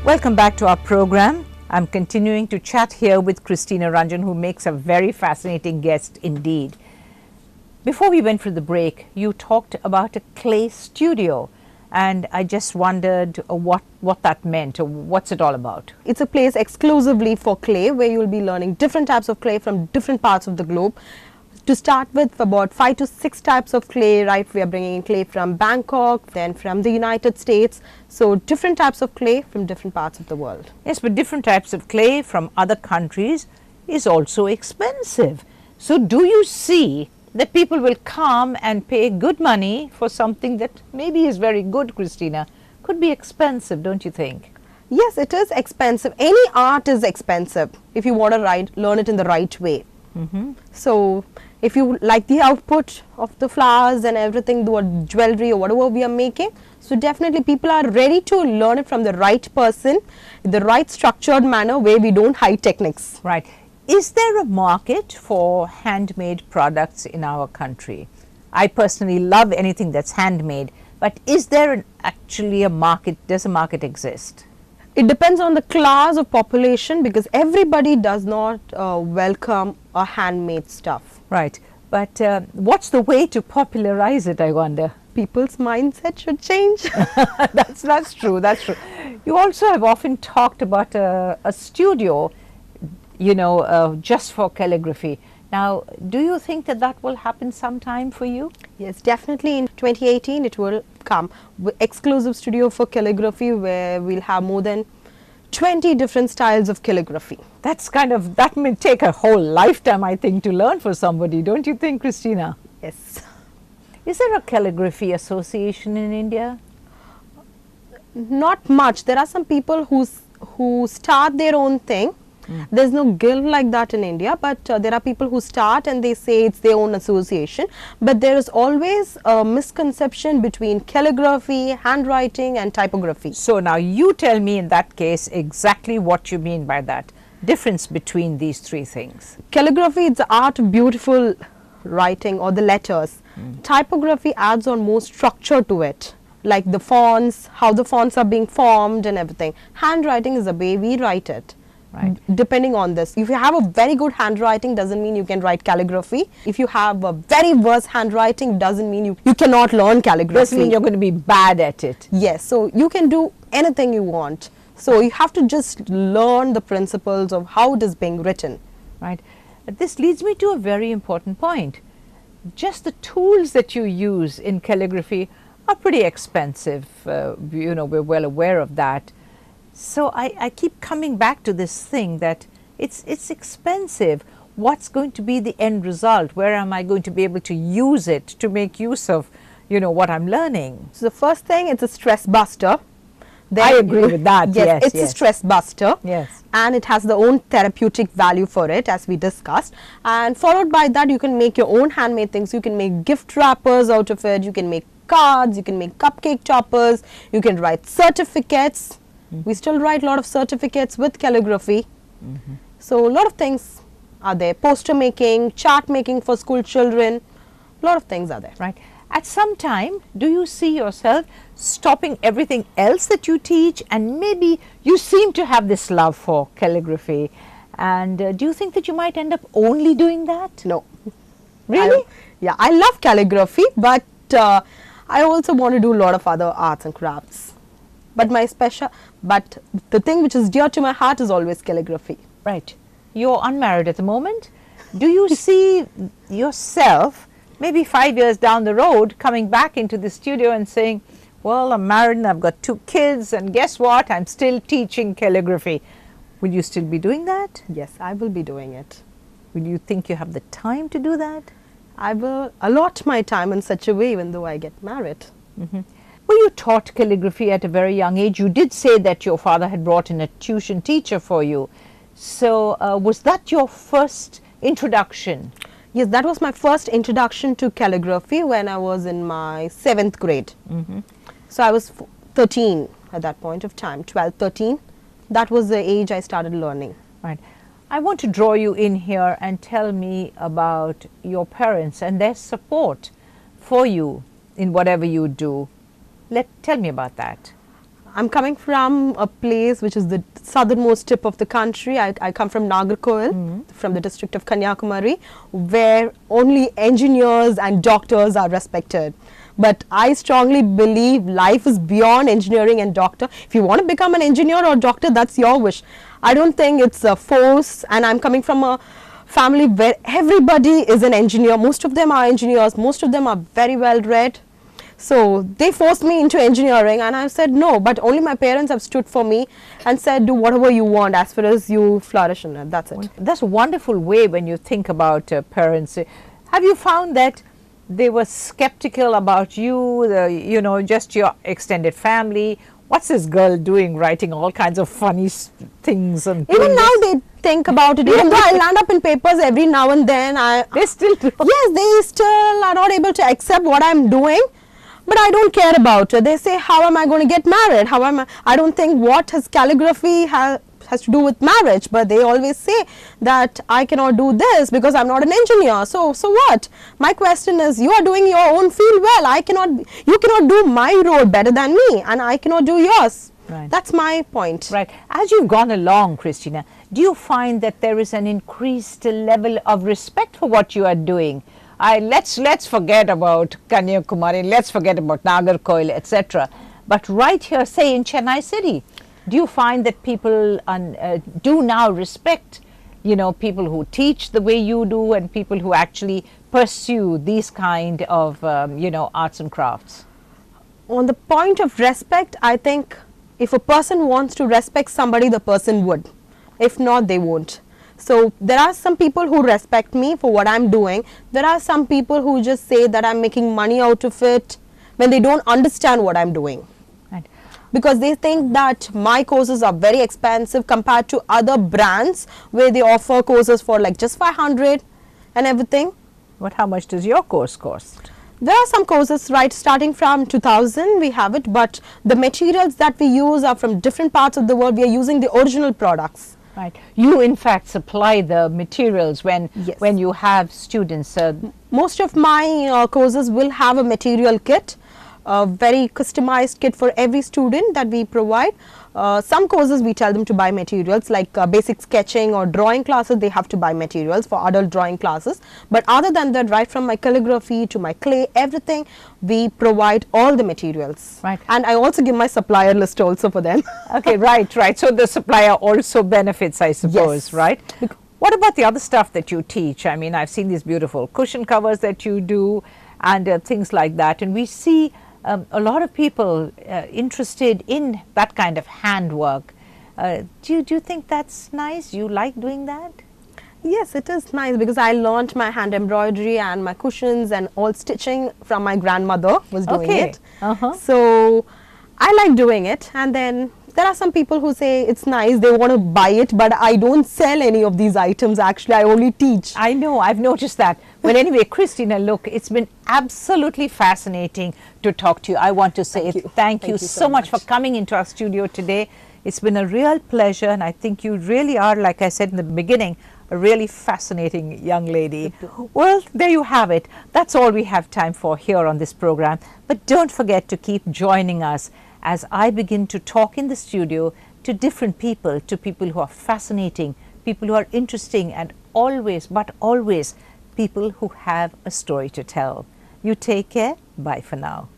Welcome back to our program. I'm continuing to chat here with Christina Ranjan, who makes a very fascinating guest indeed. Before we went for the break, you talked about a clay studio, and I just wondered what that meant, or what's it all about? It's a place exclusively for clay where you'll be learning different types of clay from different parts of the globe. To start with, about 5 to 6 types of clay, right? We are bringing in clay from Bangkok, then from the United States. So different types of clay from different parts of the world. Yes, but different types of clay from other countries is also expensive. So do you see that people will come and pay good money for something that maybe is very good, Christina? Could be expensive, don't you think? Yes, it is expensive. Any art is expensive if you want to learn it in the right way. So if you like the output of the flowers and everything, the jewelry or whatever we are making, so definitely people are ready to learn it from the right person, in the right structured manner where we don't hide techniques. Right. Is there a market for handmade products in our country? I personally love anything that's handmade, but is there actually a market? Does a market exist? It depends on the class of population, because everybody does not welcome a handmade stuff. Right. But what's the way to popularize it, I wonder? People's mindset should change. That's true. That's true. You also have often talked about a studio, just for calligraphy. Now, do you think that will happen sometime for you? Yes, definitely. In 2018, it will come. Exclusive studio for calligraphy, where we'll have more than 20 different styles of calligraphy. That may take a whole lifetime, I think, to learn for somebody, don't you think, Christina? Yes. Is there a calligraphy association in India? Not much. There are some people who start their own thing. There's no guild like that in India, but there are people who start and they say it's their own association. But there is always a misconception between calligraphy, handwriting and typography. So now you tell me in that case exactly what you mean by that difference between these three things. Calligraphy is the art of beautiful writing or the letters. Typography adds on more structure to it, like the fonts, how the fonts are being formed and everything. Handwriting is the way we write it. Right. Depending on this, if you have a very good handwriting, doesn't mean you can write calligraphy. If you have a very worse handwriting, doesn't mean you cannot learn calligraphy. Doesn't mean you're going to be bad at it. Yes, so you can do anything you want. So you have to just learn the principles of how it is being written. Right. This leads me to a very important point. Just the tools that you use in calligraphy are pretty expensive. We're well aware of that. So I keep coming back to this thing that it's expensive. What's going to be the end result? Where am I going to be able to use it to make use of, what I'm learning? So the first thing, it's a stress buster. I agree with that. Yes, it's a stress buster. Yes. And it has the own therapeutic value for it, as we discussed. And followed by that, you can make your own handmade things. You can make gift wrappers out of it. You can make cards. You can make cupcake toppers. You can write certificates. We still write a lot of certificates with calligraphy. So a lot of things are there. Poster making, chart making for school children, a lot of things are there. Right. At some time, do you see yourself stopping everything else that you teach, and maybe you seem to have this love for calligraphy, and do you think that you might end up only doing that? No. Really? I love calligraphy, but I also want to do a lot of other arts and crafts. But the thing which is dear to my heart is always calligraphy. Right. You're unmarried at the moment. Do you see yourself maybe 5 years down the road coming back into the studio and saying, well, I'm married and I've got 2 kids, and guess what? I'm still teaching calligraphy. Will you still be doing that? Yes, I will be doing it. Will you think you have the time to do that? I will allot my time in such a way even though I get married. Well, you taught calligraphy at a very young age. You did say that your father had brought in a tuition teacher for you. So was that your first introduction? Yes, that was my first introduction to calligraphy when I was in my 7th grade. So I was 13 at that point of time, 12, 13. That was the age I started learning. Right. I want to draw you in here and tell me about your parents and their support for you in whatever you do. Tell me about that. I'm coming from a place which is the southernmost tip of the country. I come from Nagarkoil, from the district of Kanyakumari, where only engineers and doctors are respected. But I strongly believe life is beyond engineering and doctor. If you want to become an engineer or doctor, that's your wish. I don't think it's a force, and I'm coming from a family where everybody is an engineer. Most of them are engineers, most of them are very well read. So they forced me into engineering, and I said no, but only my parents have stood for me and said do whatever you want as far as you flourish in it. That's it. That's a wonderful way when you think about parents. Have you found that they were skeptical about you, you know, just your extended family? What's this girl doing, writing all kinds of funny things? And even now they think about it. Even though I land up in papers every now and then, they still do. Yes, they still are not able to accept what I'm doing. But I don't care about it. They say, how am I going to get married? How am I don't think what has calligraphy has to do with marriage, but they always say that I cannot do this because I'm not an engineer. So what? My question is, you are doing your own field well. You cannot do my role better than me, and I cannot do yours. Right. That's my point. Right. As you've gone along, Christina, do you find that there is an increased level of respect for what you are doing? Let's forget about Kanyakumari, let's forget about Nagarkoil, etc. But right here, say in Chennai City, do you find that people do now respect, you know, people who teach the way you do and people who actually pursue these kind of, you know, arts and crafts? On the point of respect, I think if a person wants to respect somebody, the person would. If not, they won't. So there are some people who respect me for what I'm doing. There are some people who just say that I'm making money out of it when they don't understand what I'm doing. Right. Because they think that my courses are very expensive compared to other brands where they offer courses for like just 500 and everything. But how much does your course cost? There are some courses, right, starting from 2000 we have it, but the materials that we use are from different parts of the world. We are using the original products. Right. You in fact supply the materials when Yes. when you have students. Most of my courses will have a material kit, a very customized kit for every student that we provide. Some courses we tell them to buy materials like basic sketching or drawing classes. They have to buy materials for adult drawing classes. But other than that, right from my calligraphy to my clay, everything, we provide all the materials. Right. And I also give my supplier list also for them. Okay, right. So the supplier also benefits, I suppose, Yes. right? What about the other stuff that you teach? I mean, I've seen these beautiful cushion covers that you do and things like that. And we see a lot of people interested in that kind of handwork. Do you think that's nice? You like doing that? Yes, it is nice because I learned my hand embroidery and my cushions and all stitching from my grandmother was doing Okay. it. Uh-huh. So I like doing it, and then there are some people who say it's nice, they want to buy it, but I don't sell any of these items actually, I only teach. I know, I've noticed that. Well, anyway, Christina, look, it's been absolutely fascinating to talk to you. I want to say thank you so much for coming into our studio today. It's been a real pleasure, and I think you really are, like I said in the beginning, a really fascinating young lady. Well, there you have it. That's all we have time for here on this program. But don't forget to keep joining us as I begin to talk in the studio to different people, to people who are fascinating, people who are interesting, and always, but always, people who have a story to tell. You take care. Bye for now.